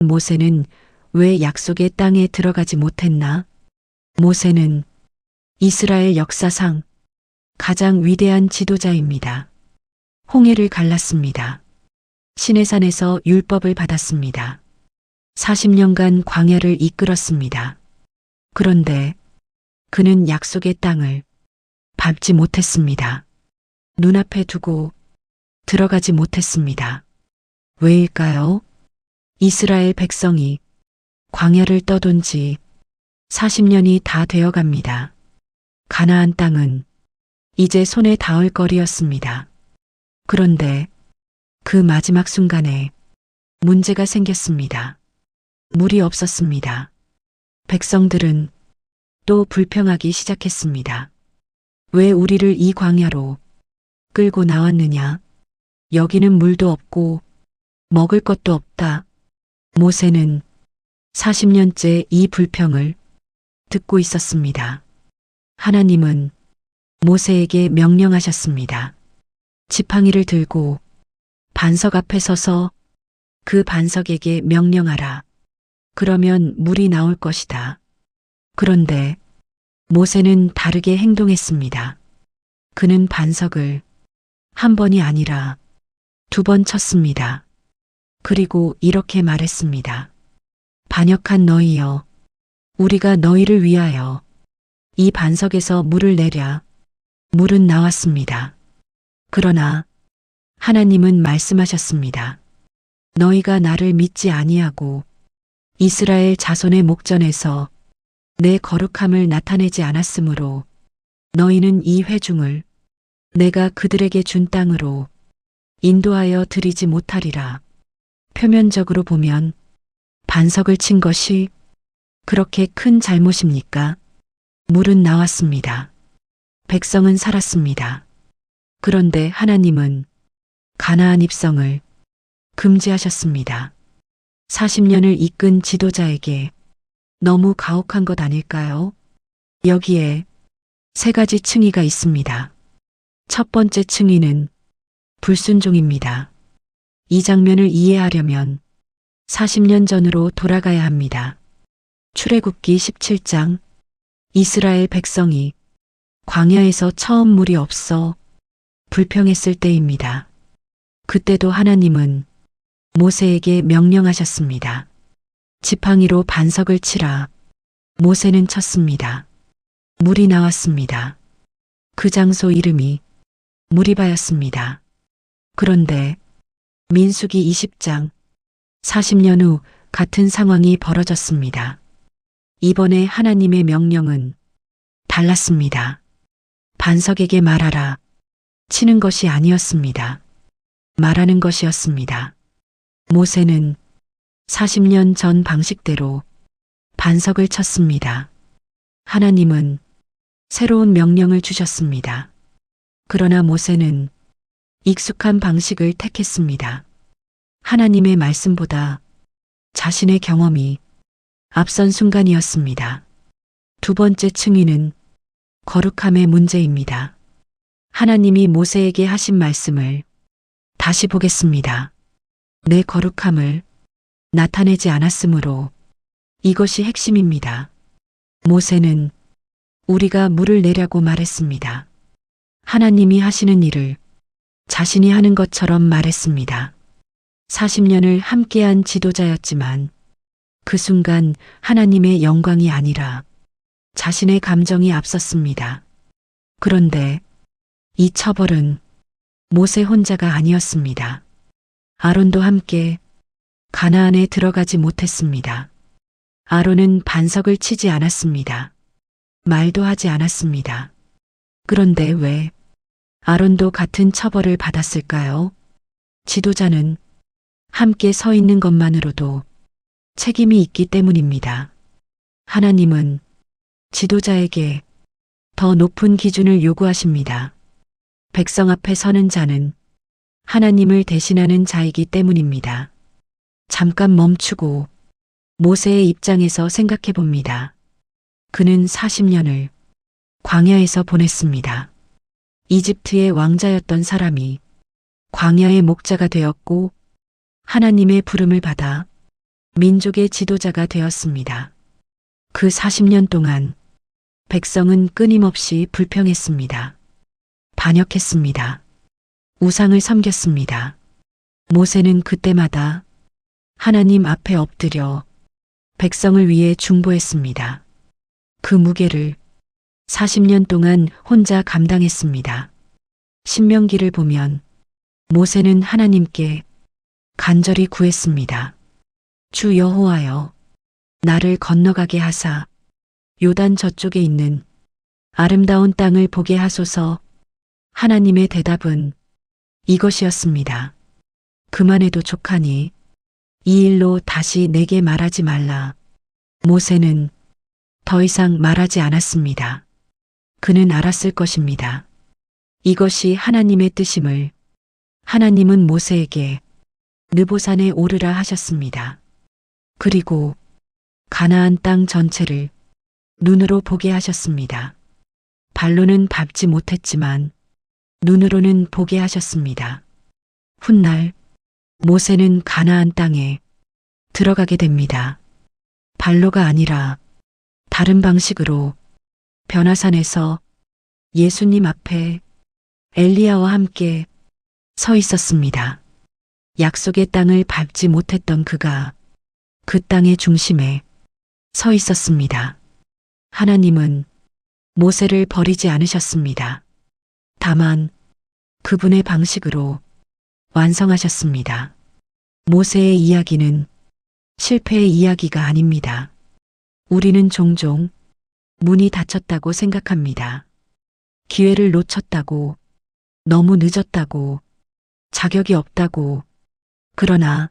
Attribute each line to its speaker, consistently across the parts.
Speaker 1: 모세는 왜 약속의 땅에 들어가지 못했나? 모세는 이스라엘 역사상 가장 위대한 지도자입니다. 홍해를 갈랐습니다. 시내산에서 율법을 받았습니다. 40년간 광야를 이끌었습니다. 그런데 그는 약속의 땅을 밟지 못했습니다. 눈앞에 두고 들어가지 못했습니다. 왜일까요? 이스라엘 백성이 광야를 떠돈 지 40년이 다 되어갑니다. 가나안 땅은 이제 손에 닿을 거리였습니다. 그런데 그 마지막 순간에 문제가 생겼습니다. 물이 없었습니다. 백성들은 또 불평하기 시작했습니다. 왜 우리를 이 광야로 끌고 나왔느냐? 여기는 물도 없고 먹을 것도 없다. 모세는 40년째 이 불평을 듣고 있었습니다. 하나님은 모세에게 명령하셨습니다. 지팡이를 들고 반석 앞에 서서 그 반석에게 명령하라. 그러면 물이 나올 것이다. 그런데 모세는 다르게 행동했습니다. 그는 반석을 한 번이 아니라 2번 쳤습니다. 그리고 이렇게 말했습니다. 반역한 너희여, 우리가 너희를 위하여 이 반석에서 물을 내랴. 물은 나왔습니다. 그러나 하나님은 말씀하셨습니다. 너희가 나를 믿지 아니하고 이스라엘 자손의 목전에서 내 거룩함을 나타내지 않았으므로 너희는 이 회중을 내가 그들에게 준 땅으로 인도하여 드리지 못하리라. 표면적으로 보면 반석을 친 것이 그렇게 큰 잘못입니까? 물은 나왔습니다. 백성은 살았습니다. 그런데 하나님은 가나안 입성을 금지하셨습니다. 40년을 이끈 지도자에게 너무 가혹한 것 아닐까요? 여기에 3가지 층위가 있습니다. 첫 번째 층위는 불순종입니다. 이 장면을 이해하려면 40년 전으로 돌아가야 합니다. 출애굽기 17장, 이스라엘 백성이 광야에서 처음 물이 없어 불평했을 때입니다. 그때도 하나님은 모세에게 명령하셨습니다. 지팡이로 반석을 치라. 모세는 쳤습니다. 물이 나왔습니다. 그 장소 이름이 무리바였습니다. 그런데 민수기 20장, 40년 후 같은 상황이 벌어졌습니다. 이번에 하나님의 명령은 달랐습니다. 반석에게 말하라. 치는 것이 아니었습니다. 말하는 것이었습니다. 모세는 40년 전 방식대로 반석을 쳤습니다. 하나님은 새로운 명령을 주셨습니다. 그러나 모세는 익숙한 방식을 택했습니다. 하나님의 말씀보다 자신의 경험이 앞선 순간이었습니다. 2번째 층위는 거룩함의 문제입니다. 하나님이 모세에게 하신 말씀을 다시 보겠습니다. 내 거룩함을 나타내지 않았으므로 이것이 핵심입니다. 모세는 우리가 물을 내라고 말했습니다. 하나님이 하시는 일을 자신이 하는 것처럼 말했습니다. 40년을 함께한 지도자였지만 그 순간 하나님의 영광이 아니라 자신의 감정이 앞섰습니다. 그런데 이 처벌은 모세 혼자가 아니었습니다. 아론도 함께 가나안에 들어가지 못했습니다. 아론은 반석을 치지 않았습니다. 말도 하지 않았습니다. 그런데 왜 아론도 같은 처벌을 받았을까요? 지도자는 함께 서 있는 것만으로도 책임이 있기 때문입니다. 하나님은 지도자에게 더 높은 기준을 요구하십니다. 백성 앞에 서는 자는 하나님을 대신하는 자이기 때문입니다. 잠깐 멈추고 모세의 입장에서 생각해 봅니다. 그는 40년을 광야에서 보냈습니다. 이집트의 왕자였던 사람이 광야의 목자가 되었고 하나님의 부름을 받아 민족의 지도자가 되었습니다. 그 40년 동안 백성은 끊임없이 불평했습니다. 반역했습니다. 우상을 섬겼습니다. 모세는 그때마다 하나님 앞에 엎드려 백성을 위해 중보했습니다. 그 무게를 40년 동안 혼자 감당했습니다. 신명기를 보면 모세는 하나님께 간절히 구했습니다. 주 여호와여, 나를 건너가게 하사 요단 저쪽에 있는 아름다운 땅을 보게 하소서. 하나님의 대답은 이것이었습니다. 그만해도 족하니 이 일로 다시 내게 말하지 말라. 모세는 더 이상 말하지 않았습니다. 그는 알았을 것입니다. 이것이 하나님의 뜻임을. 하나님은 모세에게 느보산에 오르라 하셨습니다. 그리고 가나안 땅 전체를 눈으로 보게 하셨습니다. 발로는 밟지 못했지만 눈으로는 보게 하셨습니다. 훗날 모세는 가나안 땅에 들어가게 됩니다. 발로가 아니라 다른 방식으로 변화산에서 예수님 앞에 엘리야와 함께 서 있었습니다. 약속의 땅을 밟지 못했던 그가 그 땅의 중심에 서 있었습니다. 하나님은 모세를 버리지 않으셨습니다. 다만 그분의 방식으로 완성하셨습니다. 모세의 이야기는 실패의 이야기가 아닙니다. 우리는 종종 문이 닫혔다고 생각합니다. 기회를 놓쳤다고, 너무 늦었다고, 자격이 없다고. 그러나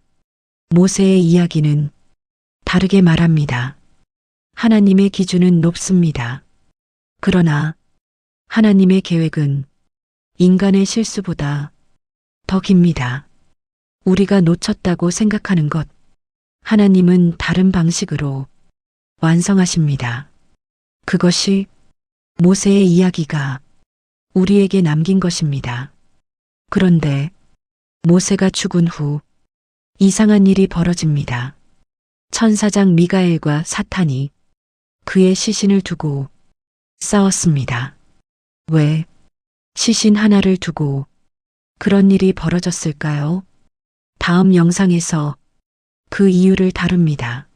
Speaker 1: 모세의 이야기는 다르게 말합니다. 하나님의 기준은 높습니다. 그러나 하나님의 계획은 인간의 실수보다 더 깁니다. 우리가 놓쳤다고 생각하는 것, 하나님은 다른 방식으로 완성하십니다. 그것이 모세의 이야기가 우리에게 남긴 것입니다. 그런데 모세가 죽은 후 이상한 일이 벌어집니다. 천사장 미가엘과 사탄이 그의 시신을 두고 싸웠습니다. 왜 시신 하나를 두고 그런 일이 벌어졌을까요? 다음 영상에서 그 이유를 다룹니다.